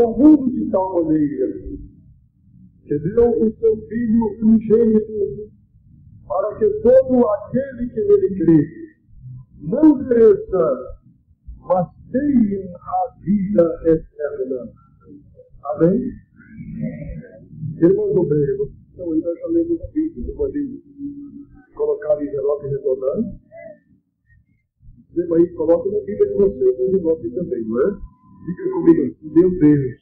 ao mundo de tal maneira que deu o seu Filho unigênito, para que todo aquele que nele crê não pereça, mas tenha a vida eterna. Amém? Irmãos obreiros, então aí nós já lemos a Bíblia, não pode colocar em envelope retornando. Dizemos aí, coloque na Bíblia de vocês o envelope também, não é? Diga comigo, meu Deus,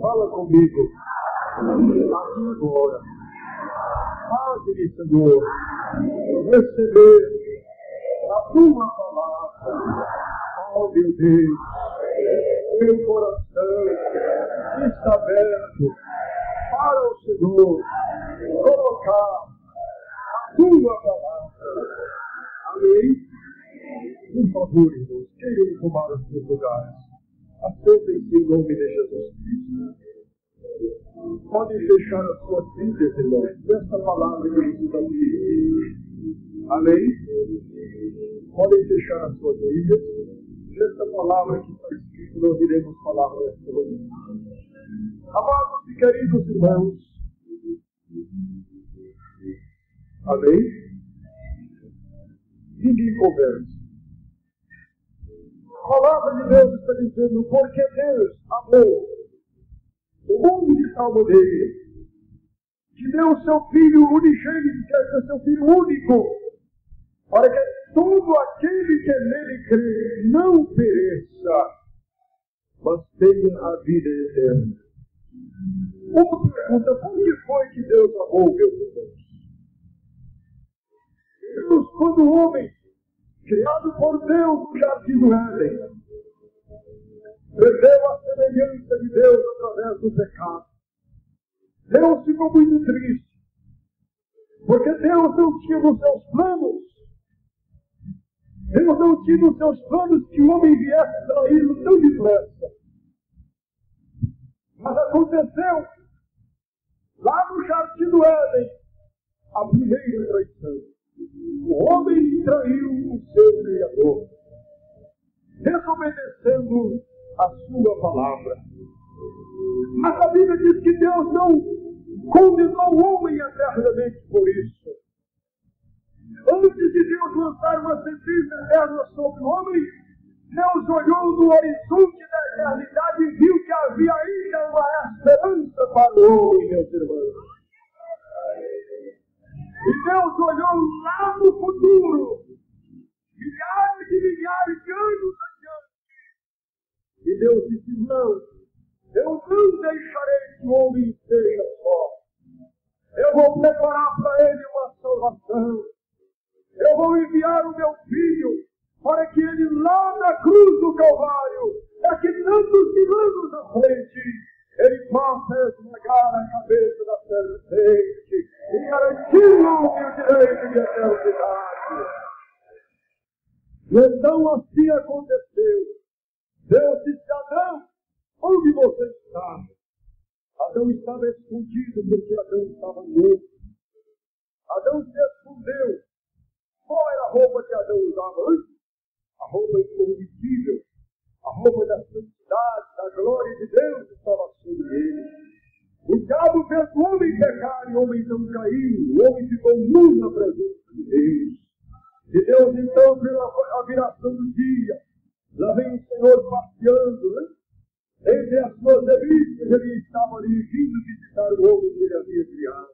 fala comigo, aqui agora, faz-me, Senhor, receber a tua palavra. Oh, meu Deus, meu coração está aberto para o Senhor colocar a tua palavra. Amém? Por favor, irmãos, queiram tomar os seus lugares. Acentem-se em nome de Jesus Cristo. Podem fechar as suas Bíblias, irmãos, nesta palavra que você está ouvindo. Amém? Podem fechar as suas Bíblias. Nesta palavra que está escrita, nós iremos falar nesta manhã. Amados e queridos irmãos, amém? Ninguém conversa. A palavra de Deus está dizendo, porque Deus amou o mundo de tal maneira que deu o seu Filho unigênito, quer dizer, seu Filho único, para que todo aquele que nele crê não pereça, mas tenha a vida eterna. Uma pergunta, por que foi que Deus amou, meus irmãos? Deus, quando o homem, criado por Deus no jardim do Éden, perdeu a semelhança de Deus através do pecado, Deus ficou muito triste, porque Deus não tinha nos seus planos, Deus não tinha nos seus planos que o homem viesse traí-lo tão depressa. Mas aconteceu, lá no jardim do Éden, a primeira traição. O homem traiu o seu Criador, desobedecendo a sua palavra. Mas a Bíblia diz que Deus não condenou o homem eternamente por isso. Antes de Deus lançar uma sentença eterna sobre o homem, Deus olhou no horizonte da eternidade e viu que havia ainda uma esperança para o homem, meus irmãos. E Deus olhou lá no futuro, milhares e milhares de anos adiante. E Deus disse, não, eu não deixarei que o homem esteja só. Eu vou preparar para ele uma salvação. Eu vou enviar o meu Filho para que ele lá na cruz do Calvário, daqui tantos mil anos à frente, ele possa esmagar a cabeça da serpente e garantir o direito de eternidade. E então assim aconteceu. Deus disse a Adão, onde você está? Adão estava escondido porque Adão estava nu. Adão se escondeu. Qual era a roupa que Adão usava antes? A roupa incorruptível. A roupa da santidade, da glória de Deus estava sobre ele. O diabo fez o homem pecar e o homem então caiu. O homem ficou nu na presença de Deus. E Deus então, pela viração do dia, lá vem o Senhor passeando, né? Entre as suas delícias, ele estava ali vindo visitar o homem que ele havia criado.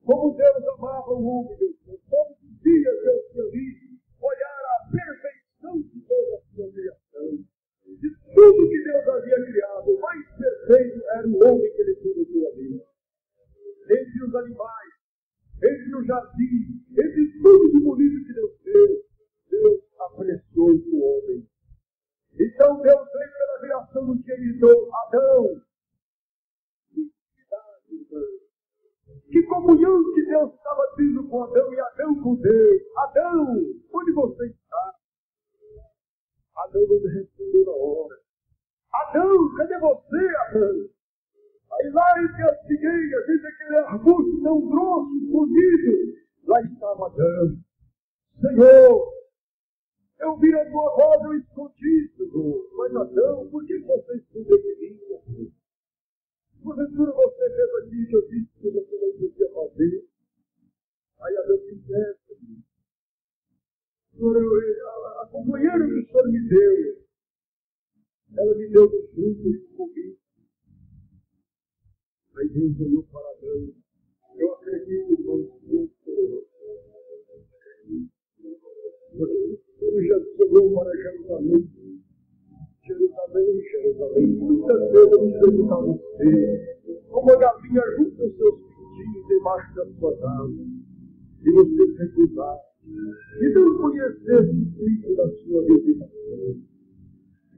Como Deus amava o homem, todos os dias Deus tinha visto olhar a perfeição de toda a sua criação. De tudo que Deus havia criado, o mais perfeito era o homem que ele colocou ali. Entre os animais, entre o jardim, entre tudo de bonito que Deus fez, Deus apreciou o homem. Então Deus veio pela viração do dia e gritou, Adão, que comunhão que Deus estava tendo com Adão e Adão com Deus. Adão, onde você está? Adão não me respondeu na hora. Adão, cadê você, Adão? Aí lá entre as figueiras, entre aquele arbusto tão grosso, escondido, lá estava Adão. Senhor, Eu vi a tua voz, eu escondi, Senhor. Mas Adão, por que você escondeu de mim? Porventura você fez aquilo que eu disse que você não podia fazer. Aí Adão disse, Senhor, a companheira que o Senhor me deu, ela me deu do fruto e comi. Aí Deus olhou para Adão. Eu acredito, irmãos, porque ele já sobrou para Jerusalém. Jerusalém, muitas vezes eu me pergunto a você, como a galinha junta os seus pintinhos debaixo das suas asas, e você se recusar, e não conhecer o Cristo da sua visitação.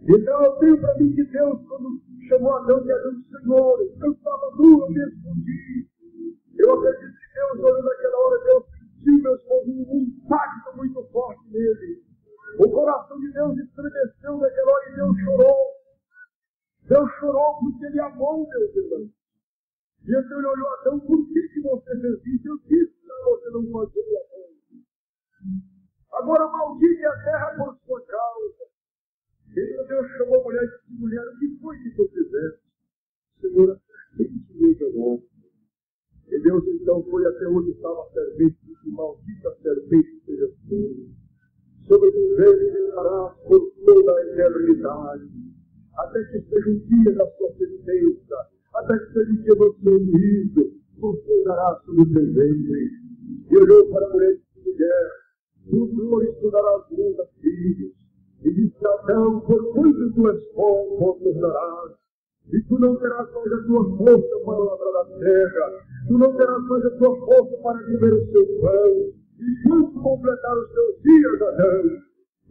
Então eu tenho para mim que Deus, quando chamou Adão, e Adão disse, Senhor, eu estava nu, eu me escondi. Eu acredito que Deus, olhando naquela hora, Deus sentiu, meus irmãos, um impacto muito forte nele. O coração de Deus estremeceu naquela hora e Deus chorou. Deus chorou porque Ele amou, meus irmãos. E então Ele olhou a Adão, por que você fez isso? Eu disse para você não fazer, Adão. Agora maldite a terra por sua causa. Então Deus chamou a mulher e disse, mulher, o que foi que tu fizeste? Senhora, quem te me enganou? E Deus então foi até onde estava a serpente e disse, maldita serpente seja tu. Sobre o ventre darás por toda a eternidade, até que seja o dia da sua sentença, até que seja o dia do seu juízo, você darás sobre o seu ventre. E olhou para a mulher e disse, mulher, tu dores tu darás muitos filhos. E disse, Adão, por quanto tu és poucos darás. E tu não terás mais a tua força para lavrar a terra, tu não terás mais a tua força para comer o seu pão. E quando completar os teus dias, Adão,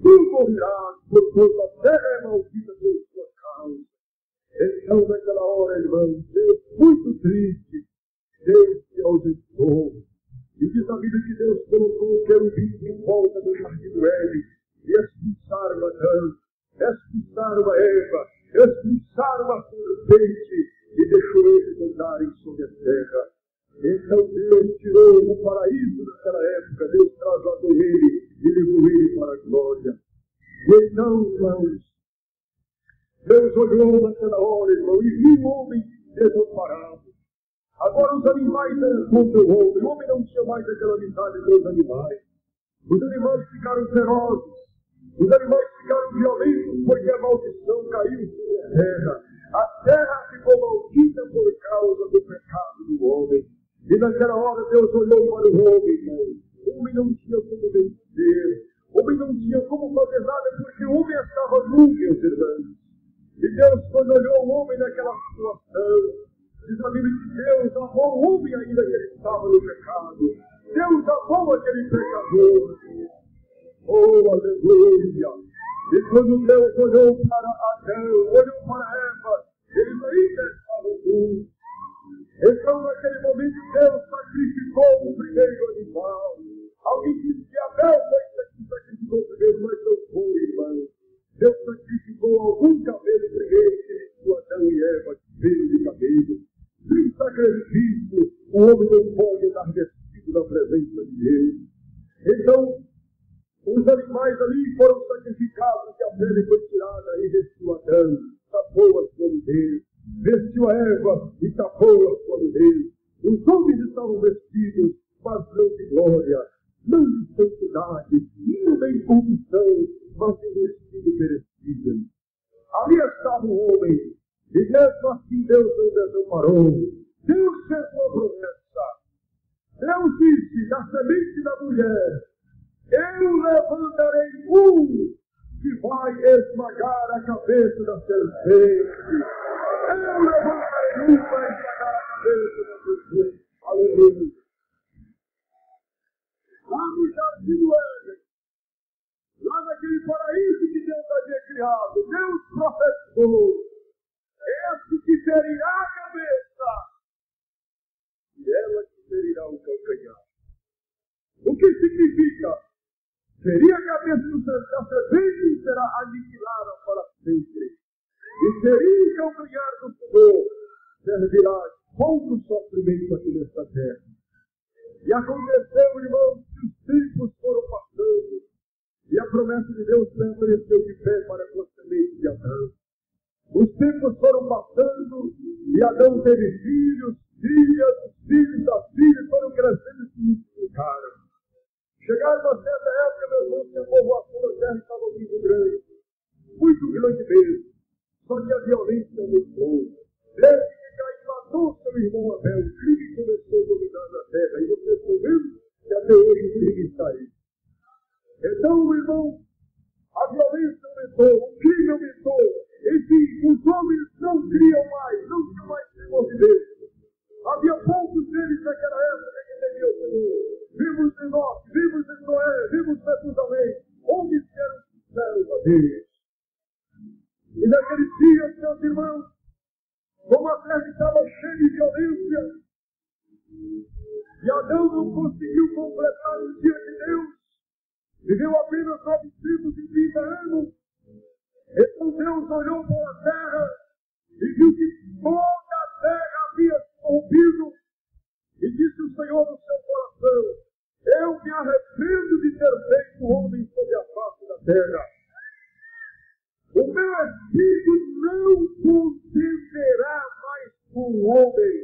tu morrerás, porquanto a terra é maldita por sua causa. Então, naquela hora, irmãos, Deus, muito triste, Deus se ausentou. E diz a Bíblia que Deus colocou o querubim em volta do jardim do Éden e expulsaram Adão, expulsaram a Eva, expulsaram a serpente e deixou eles andarem sobre a terra. Então Deus tirou o paraíso naquela época, Deus trasladou ele e levou ele para a glória. E então, irmãos, Deus olhou naquela hora, irmão, e viu o homem desamparado. Agora os animais eram contra o homem não tinha mais aquela amizade com os animais. Os animais ficaram ferozes, os animais ficaram violentos, porque a maldição caiu sobre a terra. A terra ficou maldita por causa do pecado do homem. E naquela hora Deus olhou para o homem. O homem não tinha como vencer. O homem não tinha como fazer nada, porque o homem estava nu, meus irmãos. E Deus, quando olhou o homem naquela situação, diz a Bíblia que Deus amou o homem ainda que ele estava no pecado. Deus amou aquele pecador. Oh, aleluia! E quando Deus olhou para Adão, olhou para Eva, eles ainda estavam nus. Então, naquele momento, Deus sacrificou o primeiro animal. Alguém disse que Abel foi que sacrificou o primeiro, mas não foi, irmão. Deus sacrificou algum cabelo primeiro, que vestiu Adão e Eva, pelo de cabelo. Sem sacrifício, o homem não pode andar vestido na presença de Deus. Então, os animais ali foram sacrificados, e a pele foi tirada e vestiu Adão, tapou a sua nudez. Vestiu a Eva e tapou a sua nudez. Os homens estavam vestidos, mas não de glória, não de santidade, não de corrupção, mas de vestido perecível. Ali estava o homem, e mesmo assim Deus não desamparou. Deus fez uma promessa. Deus disse, da semente da mulher, eu levantarei um que vai esmagar a cabeça da serpente. Eu levantarei um para esmagar a cabeça da serpente. Aleluia. Lá no jardim do Éden, lá naquele paraíso que Deus havia criado, Deus profetizou, este que ferirá a cabeça, e ela que ferirá o calcanhar. O que significa? Ferir a cabeça da serpente e será aniquilada para sempre. E ferir o calcanhar do Senhor servirá de pouco sofrimento aqui nesta terra. E aconteceu, irmãos, que os tempos foram passando, e a promessa de de Deus permaneceu de pé para com a semente de Adão. Os tempos foram passando e Adão teve filhos, filhas, os filhos das filhas foram crescendo e se multiplicaram. Chegaram a certa época, meu irmão, que a povoação da terra estava muito grande mesmo. Só que a violência aumentou. Desde que Caim matou seu irmão Abel, o crime começou a dominar na terra. E vocês estão vendo que até hoje o crime está aí. Então, meu irmão, a violência aumentou, o crime aumentou. Enfim, os homens não criam mais, não tinham mais temor de Deus. Havia poucos deles naquela época que temiam o Senhor. Vimos Enoque, vimos Noé, vimos Metusalém, homens que eram sinceros a Deus. E naqueles dias, meus irmãos, como a terra estava cheia de violência, e Adão não conseguiu completar o dia de Deus, viveu apenas 930 anos, então Deus olhou para a terra e viu que toda a terra havia se corrompido, e disse o Senhor no seu coração: eu me arrependo de ter feito o homem sobre a face da terra. O meu espírito não contenderá mais com o homem.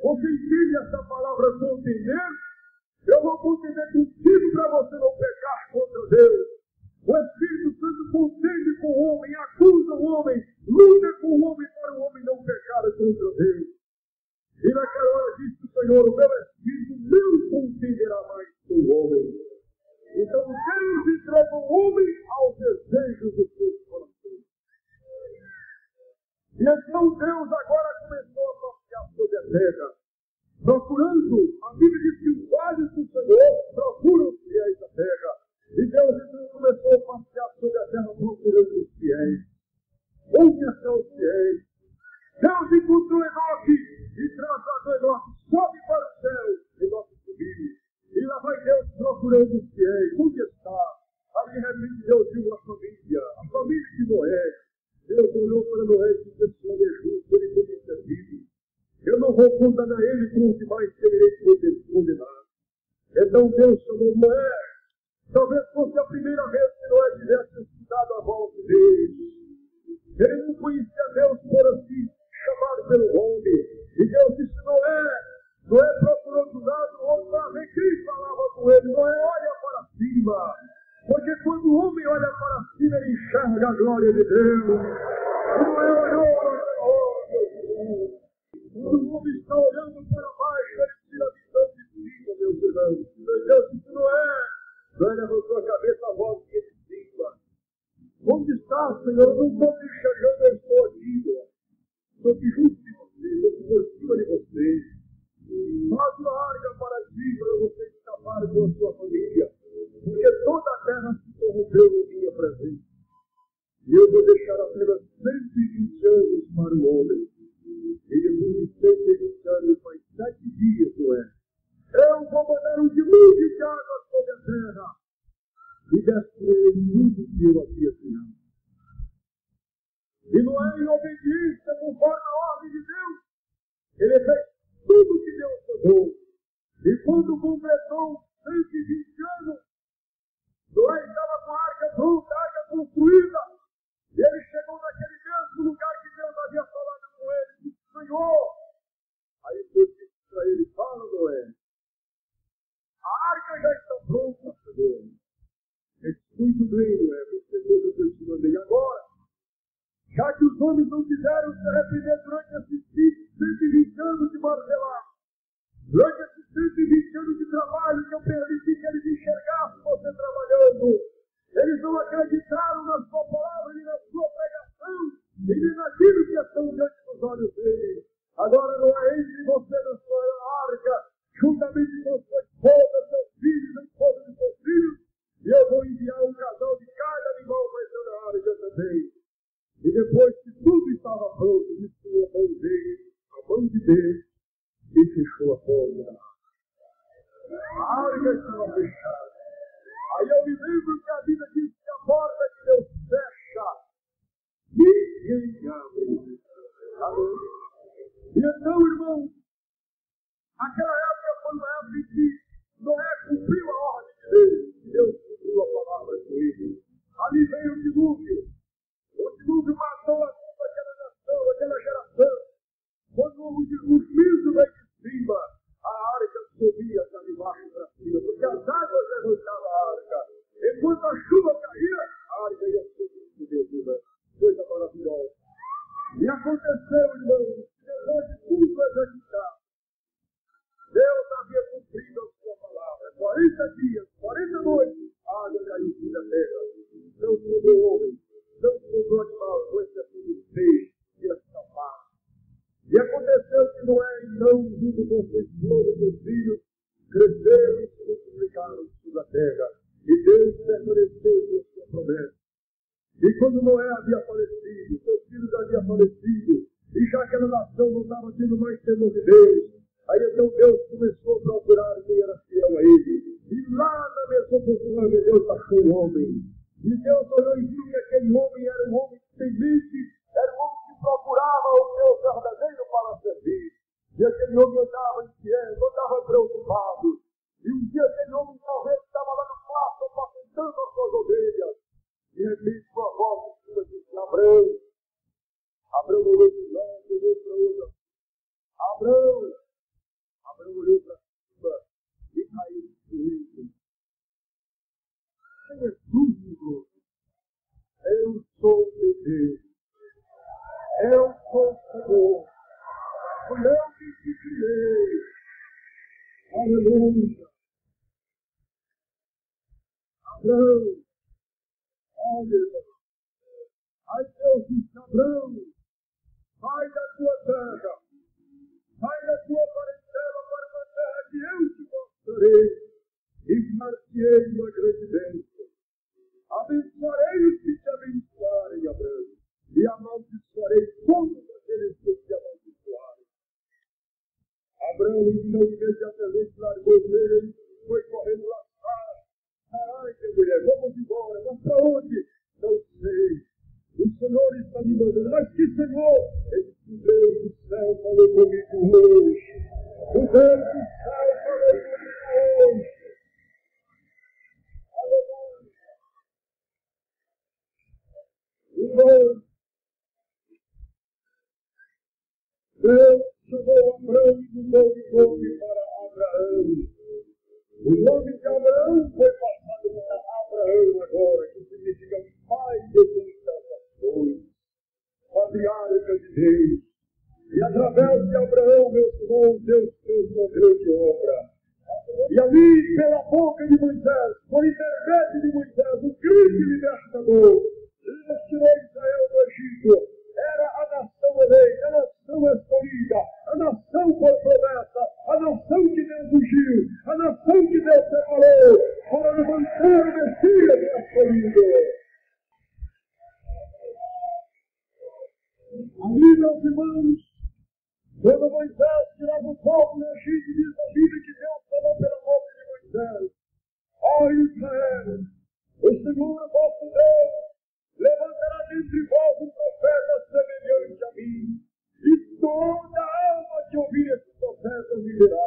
Você entende essa palavra contender? Eu vou contender contigo para você não pecar contra Deus. O Espírito Santo contende com o homem, acusa o homem, luta com o homem para o homem não pecar contra Deus. E naquela hora disse o Senhor: o meu Espírito não contenderá mais com o homem. Então Deus entregou o homem aos desejos do seu coração. E então Deus agora começou a passear sobre a terra, procurando. A Bíblia diz que os olhos do Senhor procuram os fiéis da terra. E Deus então começou a passear sobre a terra procurando os fiéis. Onde estão os fiéis? Deus encontrou Enoque e trasladou Enoque, sobe para o céu. Enoque subiu. E lá vai Deus procurando os fiéis. Onde está? Ali de repente Deus viu a família de Noé. Deus olhou para Noé e disse: esse homem é justo, ele tem me servido. Eu não vou condenar ele com os demais que ele irei condenar. Então Deus chamou Noé. Talvez fosse a primeira vez que Noé tivesse escutado a voz de Deus. Ele não conhecia Deus por assim, chamado pelo homem. E Deus disse: Noé procurou do lado do homem para ver quem falava com ele. Noé, olha para cima. Porque quando o homem olha para cima, ele enxerga a glória de Deus. E Noé olhou para Deus. Quando o homem está olhando para baixo, ele tira a visão de cima, meus irmãos. Deus disse: Noé levantou a cabeça, a voz que ele cima. Onde está, Senhor? Eu não estou te enxergando, eu estou aqui, Deus. Estou aqui junto de você, estou por cima de você. Faz uma arca para ti, para você escapar com a sua família. Porque toda a terra se corrompeu em minha presença. E eu vou deixar apenas 120 anos para o homem. E depois de 120 anos, mais 7 dias, Noé. Eu vou mandar um dilúvio de água sobre a terra e destruir tudo que eu havia criado. E Noé, em obediência, conforme a ordem de Deus, ele fez tudo que Deus mandou. E quando completou 120 anos, Noé estava com a arca pronta, a arca construída. E ele chegou naquele mesmo lugar que Deus havia falado com ele e disse: Senhor. Aí Deus disse para ele: fala, Noé. A arca já está pronta, Senhor. Muito bem, Noé, você fez o que eu te mandei. Agora, já que os homens não quiseram se arrepender durante esses 120 anos de martelar, durante esses 120 anos de trabalho que eu permiti que eles enxergassem você trabalhando, eles não acreditaram na sua palavra, nem na sua pregação, e nem naquilo que estão diante dos olhos deles. Agora, Noé, entre você na sua arca, juntamente com sua esposa, seus filhos, a esposa de seus filhos, e eu vou enviar um casal de cada animal para entrar na arca também. E depois que tudo estava pronto, disse a mão dele, a mão de Deus, e fechou a porta da arca. A arca estava fechada. Aí eu me lembro que a Bíblia diz que a porta de Deus fecha, ninguém abre. E então, irmão, aquela época foi uma época em que Noé cumpriu a ordem de Deus. Deus cumpriu a palavra com ele. as águas levantavam a arca. Enquanto a chuva caía, a arca ia subir, Deus, irmão. Coisa maravilhosa. E aconteceu, irmão, depois de tudo executado, Deus havia cumprido a sua palavra. 40 dias, 40 noites, a água caiu sobre a terra. Não sobrou homem, não sobrou animal, com exceção dos peixes e as capas. E aconteceu que Noé, então, junto com sua esposa e seus filhos, cresceram e se multiplicaram sobre a terra. E Deus permaneceu com a sua promessa. E quando Noé havia falecido, seus filhos haviam falecido, e já aquela nação não estava tendo mais temor de Deus, aí então Deus começou a procurar quem era fiel a ele. E lá na Mesopotâmia Deus achou um homem. E Deus olhou e viu que aquele homem era um homem temente, era um homem que procurava o Deus verdadeiro para servir. E aquele homem andava inquieto, andava preocupado. E um dia aquele homem talvez estava lá no pasto apacentando as suas ovelhas. De repente uma voz de cima disse: Abrão. Abrão olhou para um lado, olhou para o outro. Abrão. Abrão olhou para cima e caiu de joelhos. Quem é tudo? Eu sou o Deus. Eu sou o Senhor. Foi eu que te criei. Aleluia. Abrão. Olha. Aí Deus disse: Abrão, sai da tua terra. Sai da tua parentela para uma terra que eu te mostrarei. E mar-te-ei uma grande bênção. Abençoarei os que te abençoarem, Abrão. E amaldiçoarei todos aqueles que te amaldiçoarem. Abrão, então, imediatamente largou ele, foi correndo lá fora. Ai, minha mulher, vamos embora. Mas para onde? Não sei. O Senhor está me mandando. Mas que Senhor? Ele disse: o Deus do céu falou comigo hoje. O Deus do céu falou comigo hoje. Aleluia. Irmão, Deus chamou Abrão e mudou de nome para Abraão. O nome de Abraão foi passado para Abraão agora, que significa pai de muitas nações, patriarca de Deus. E através de Abraão, meus irmãos, Deus fez uma grande obra. E ali, pela boca de Moisés, por intermédio de Moisés, o grande libertador, Deus tirou Israel do Egito. Era a nação eleita, a nação escolhida, a nação por promessa, a nação que Deus ungiu, a nação que Deus separou para levantar o Messias escolhido. Ali, meus irmãos, quando Moisés tirava o povo do Egito, diz a Bíblia que Deus falou pela boca de Moisés: ó Israel, o Senhor vosso Deus levantará dentre vós um profeta semelhante a mim, e toda alma que ouvir esse profeta viverá.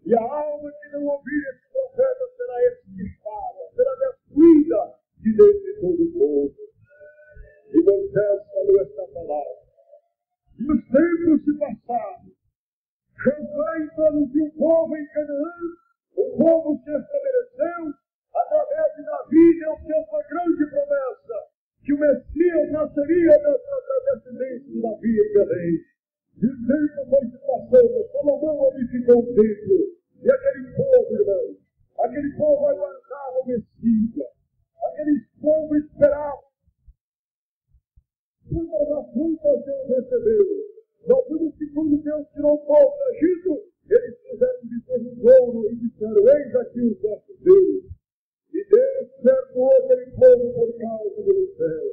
E a alma que não ouvir esse profeta será extirpada, será destruída de dentro de todo o povo. E Moisés falou esta palavra. E os tempos se passaram. Josué introduziu o povo em Canaã, o povo se estabeleceu, através de Davi, Deus fez uma grande promessa, que o Messias nasceria da descendência de Davi em Belém. E o tempo foi se passando, Salomão edificou o templo, e aquele povo, irmãos, aquele povo aguardava o Messias, aquele povo esperava. Todas as frutas Deus recebeu. Nós vimos que quando Deus tirou o povo do Egito, eles fizeram bezerro de ouro e disseram: eis aqui o vosso Deus. E Deus perdoou aquele povo por causa do céu.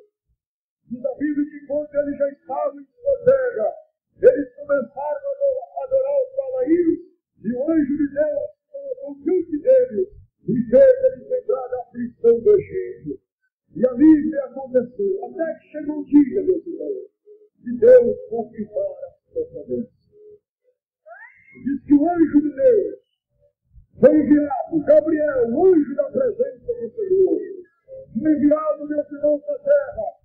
Diz a Bíblia que quando eles já estavam em sua terra, eles começaram a adorar os balaíns, e o anjo de Deus colocou diante deles e fez eles lembrar da aflição do Egito. E ali aconteceu, até que chegou o dia, meus irmãos, de Deus confirmar a sua promessa. Diz que o anjo de Deus foi enviado, Gabriel, o anjo da presença do Senhor, foi enviado, meus irmãos, da terra.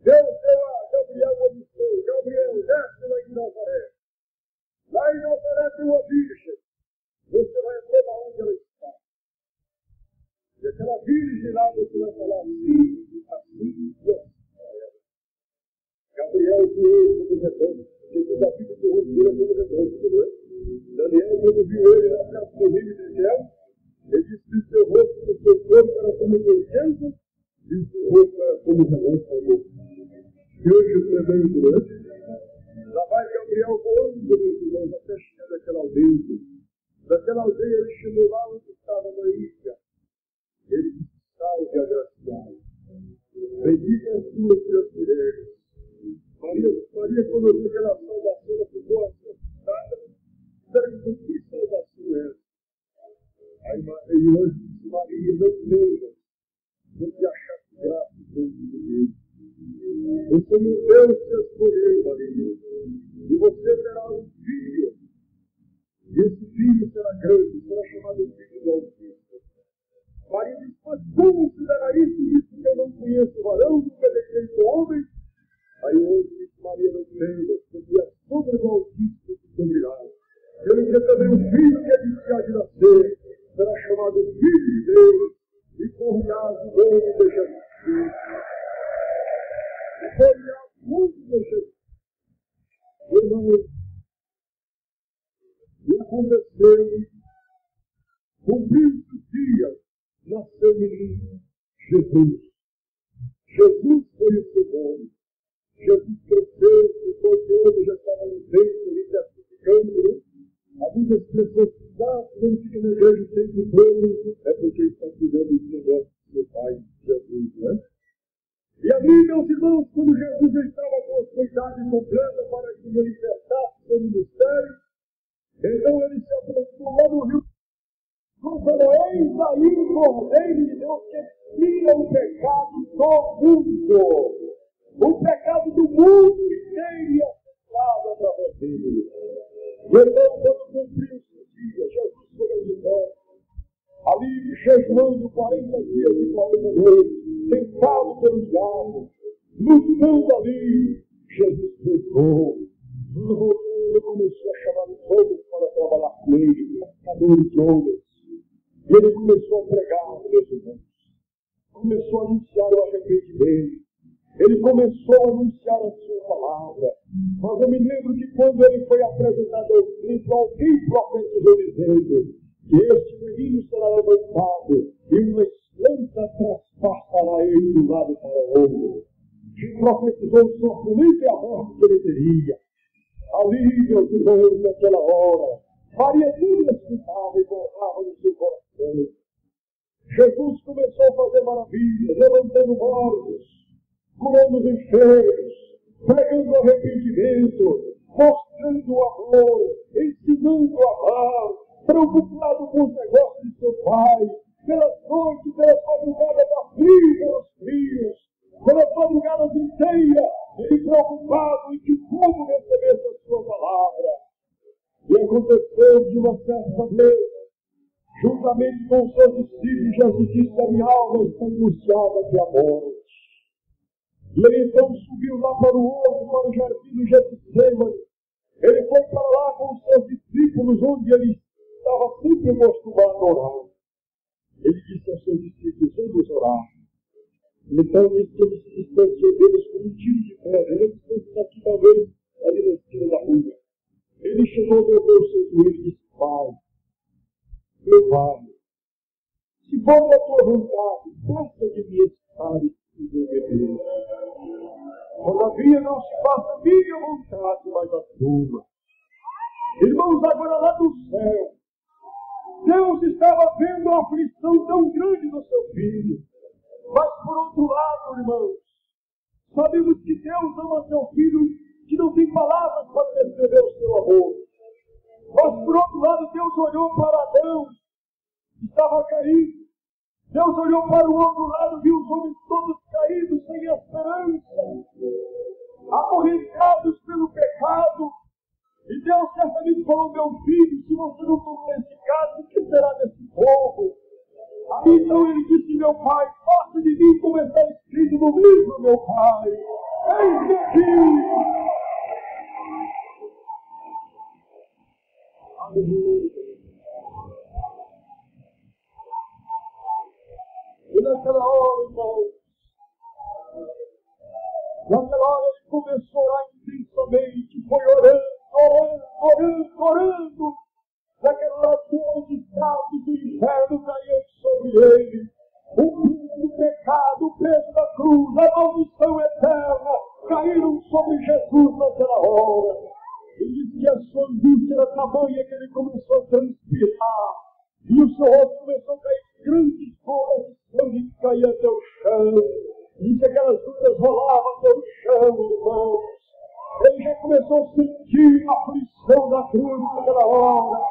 Deus deu a Gabriel uma missão: Gabriel, desce lá em Nazaré. Lá em Nazaré tem uma virgem. Você vai ver onde ela está. aquela virgem lá, você vai falar assim, assim, Gabriel voou como rebanho, Jesus a vida do rosto dele como rebanho, não é? Daniel, quando viu ele na casa do rei de Daniel, ele disse que o seu rosto, o seu corpo era como incenso e o seu rosto era como relâmpago. E hoje também, não é? Lá vai Gabriel voando, meus irmãos, até chegar naquela aldeia. Daquela aldeia ele chegou lá onde estava Maria. Ele disse, salve agraciado. Bendita és tu entre as mulheres. Maria, quando viu aquela saudação, ela ficou assustada. Perguntou, que saudação é essa? Aí o anjo disse, Maria, não temas, não te achaste graça diante de Deus. O Senhor Deus te escolheu, Maria, e você terá um filho. E esse filho será grande, será chamado Filho do Altíssimo. Maria disse, mas como se dará isso? Disse que eu não conheço varão, nunca deixei com homem. Aí o anjo disse, Maria, não temas, porque a sombra do Altíssimo te cobrirá. Pelo que também o filho que é de ti há de nascer, será chamado Filho de Deus, e porvirás o nome de Jesus. E porvirás o nome de Jesus. Irmãos, e aconteceu, cumpriu-se o dia, nasceu menino, Jesus. Jesus foi o seu nome. Jesus cresceu, com 12 anos já estava no templo, ele testificando, né? Algumas pessoas não fica na igreja o tempo todo, é porque está cuidando do negócio do seu Pai, Jesus, né? E ali, meus irmãos, quando Jesus já estava com a sua idade completa para que manifestasse seu ministério, então ele se aproximou lá do rio. Falou, eis aí o Cordeiro de Deus que tira o pecado do mundo. O pecado do mundo inteiro é através dele. E então, quando cumpriu-se o dia, Jesus foi ao deserto, ali jejuando 40 dias e 40 noites, tentado pelo diabo, lutando ali, Jesus voltou. Ele começou a chamar todos para trabalhar com ele, pescadores de homens. E ele começou a pregar, meus irmãos. Começou a anunciar o arrependimento. Ele começou a anunciar a sua palavra. Mas eu me lembro que quando ele foi apresentado ao templo, alguém profetizou dizendo que este menino será levantado e uma esplanta traspassará ele de um lado para o outro. Que profetizou o sofrimento e a morte que ele teria. Ali, meus irmãos, naquela hora, Maria tudo escutava e voltava no seu coração. Jesus começou a fazer maravilhas, levantando mortos, curando os enfermos, pregando arrependimento, mostrando o amor, ensinando a amar, preocupado com os negócios de seu Pai, pelas noites, pelas madrugadas aflitas, pelos frios, pelas madrugadas inteiras, ele preocupado em que como recebesse a sua palavra. E aconteceu de uma certa vez, juntamente com os seus discípulos, Jesus disse, a minha alma está angustiada de amor. E ele então subiu lá para o horto, para o jardim do Getsemane. Ele foi para lá com os seus discípulos, onde ele estava sempre acostumado a orar. Ele disse aos seus discípulos, vamos orar. Então ele se distanciou deles com um tiro de pedra. Ele disse daqui talvez ali na esquina da rua. Ele chegou, dobrou o seu joelho e disse, Pai, meu Pai, se for da tua vontade, passa de mim esse cálice de meu beber. Todavia não se faça a minha vontade, mas a tua. Irmãos, agora lá do céu, Deus estava vendo a aflição tão grande do seu filho. Mas por outro lado, irmãos, sabemos que Deus ama seu filho, que não tem palavras para descrever o seu amor. Mas por outro lado, Deus olhou para Adão, que estava caído. Deus olhou para o outro lado, viu os homens todos caídos, sem esperança, acorrentados pelo pecado. E Deus certamente falou, meu filho, se você não tomar esse caso, o que será desse povo? Aí então ele disse, meu pai, faça de mim como está escrito no livro, meu pai. Eis-me aqui. Aleluia. naquela hora, irmão, naquela hora ele começou a orar intensamente, foi orando. Naquela hora todos os dados do inferno caíram sobre ele. O peso do pecado, o peso da cruz, a maldição eterna caíram sobre Jesus naquela hora. Ele disse que a sua angústia era tamanha que ele começou a transpirar. E o seu rosto começou a cair grandes gotas de sangue que caía até o chão. E que aquelas gotas rolavam até o chão, irmãos. Ele já começou a sentir a aflição da cruz naquela hora.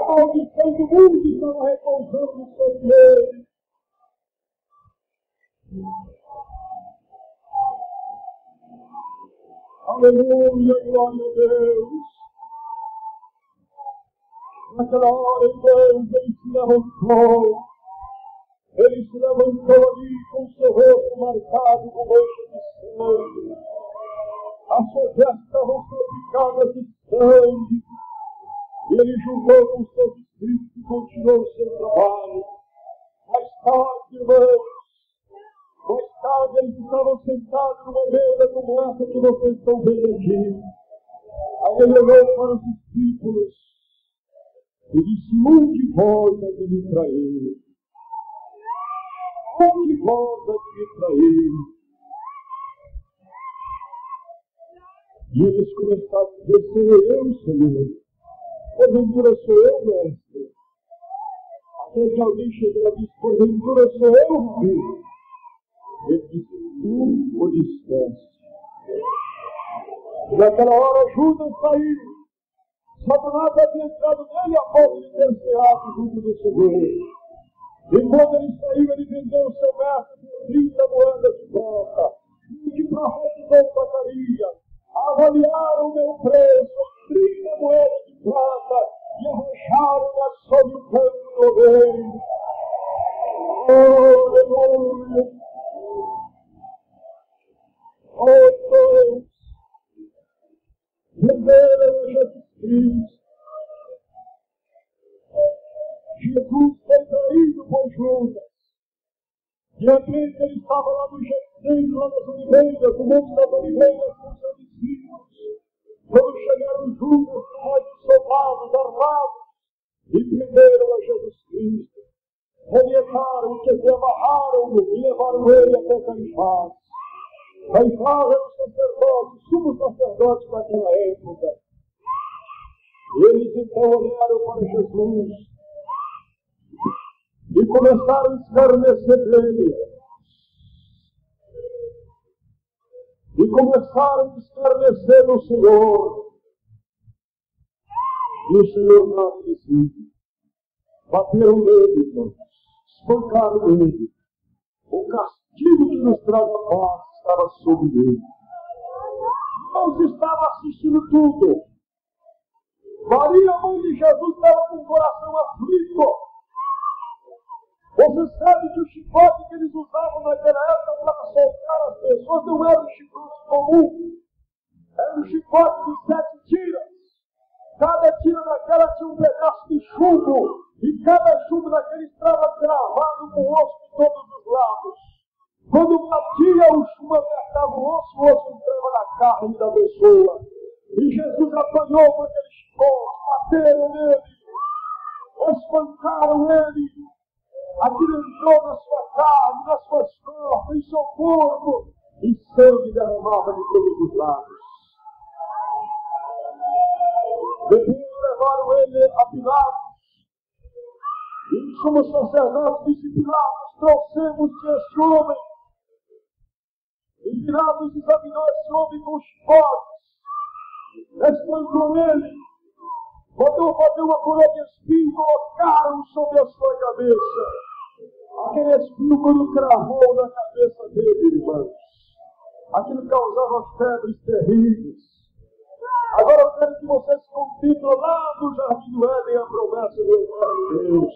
A maldição do mundo estava repousando sobre ele. Aleluia, glória a Deus. Naquela hora, irmãos, ele se levantou. Ele se levantou ali com o seu rosto marcado com mancha de sangue. As suas vestes estavam salpicadas de sangue. E ele juntou com os seus discípulos e continuou o seu trabalho. Mais tarde, irmãos, eles estavam sentados numa mesa como essa que vocês estão vendo aqui. Aí ele olhou para os discípulos e disse: um de vós é de me trair. Um de vós é de me trair. E eles começaram a dizer: sou eu, Senhor. Porventura sou eu, mestre. Até que alguém chegou e disse: porventura sou eu, filho. Ele disse: tu o disseste. E naquela hora Judas saiu. Satanás havia entrado nele a ponto de ter ceado junto do Senhor. E quando ele saiu, ele vendeu o seu mestre por 30 moedas de prata. E que profetizou Zacarias: avaliaram o meu preço, 30 moedas de prata, e arranjaram-na sobre o campo do rei. Oh, aleluia! Oh, Deus! Venderam a Jesus Cristo. Jesus foi traído por Judas. E a vez que ele estava lá no Getsemane, lá nas Oliveiras, no Monte das Oliveiras, com seus discípulos, quando chegaram Judas com olhos soldados, armados, e prenderam a Jesus Cristo. Remedaram, amarraram-no e levaram ele até Caifás. Caifás era o sacerdote, o sumo sacerdote daquela época. Eles então olharam para Jesus e começaram a escarnecer dele. E começaram a escarnecer do Senhor. E o Senhor não decide. Bateram nele, irmãos. Espancaram ele. O castigo que nos traz a paz estava sobre ele. Deus estava assistindo tudo. Maria, mãe de Jesus, estava com o coração aflito. Você sabe que o chicote que eles usavam naquela época para soltar as pessoas não era um chicote comum. Era um chicote de 7 tiras. Cada tira daquela tinha um pedaço de chumbo. E cada chumbo daquele estava cravado com o osso de todos os lados. Quando batia, o chumbo apertava o osso entrava na carne da pessoa. E Jesus apanhou com aquele chicote, bateram nele, espancaram ele. Aquilo entrou na sua carne, nas suas costas, em seu corpo, e sangue derramava de todos os lados. Depois levaram ele a Pilatos, e o sumo sacerdote disse: Pilatos, trouxemos-te esse homem. E Pilatos examinou esse homem com chicotes, espancou ele, mandou fazer uma coroa de espinho e colocaram sobre a sua cabeça. Aquele espinho, quando cravou na cabeça dele, irmãos, aquilo causava febres terríveis. Agora eu quero que vocês contemplem lá no Jardim do Éden a promessa do eterno Deus.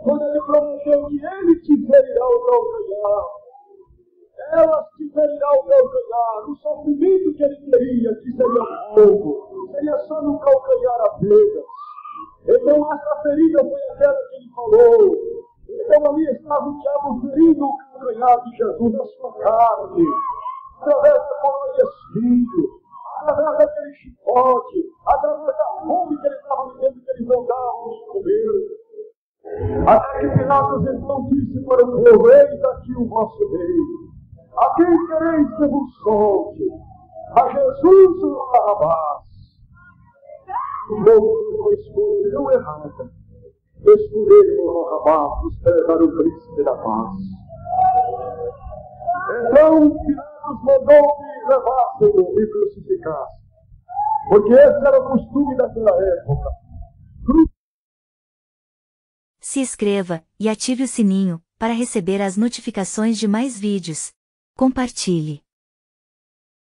Quando ele prometeu que ele te ferirá o calcanhar, elas te ferirá o calcanhar, o sofrimento que ele teria, que seria pouco, seria só no calcanhar apenas. Então essa ferida foi aquela que ele falou. Então ali estava o diabo ferindo o calcanhar de Jesus na sua carne, através da coroa de espinho, através daquele chicote, através da fome que ele estava vivendo, que eles não davam de comer. Até que Pilatos então disse para o povo: eis aqui o vosso rei. A quem quereis que vos solte? A Jesus ou a Barrabás? O povo foi escolheu errada. Escolheram Barrabás, desprezar o príncipe da paz. Então Pilatos mandou que levassem e crucificassem, porque esse era o costume daquela época. Se inscreva e ative o sininho para receber as notificações de mais vídeos. Compartilhe.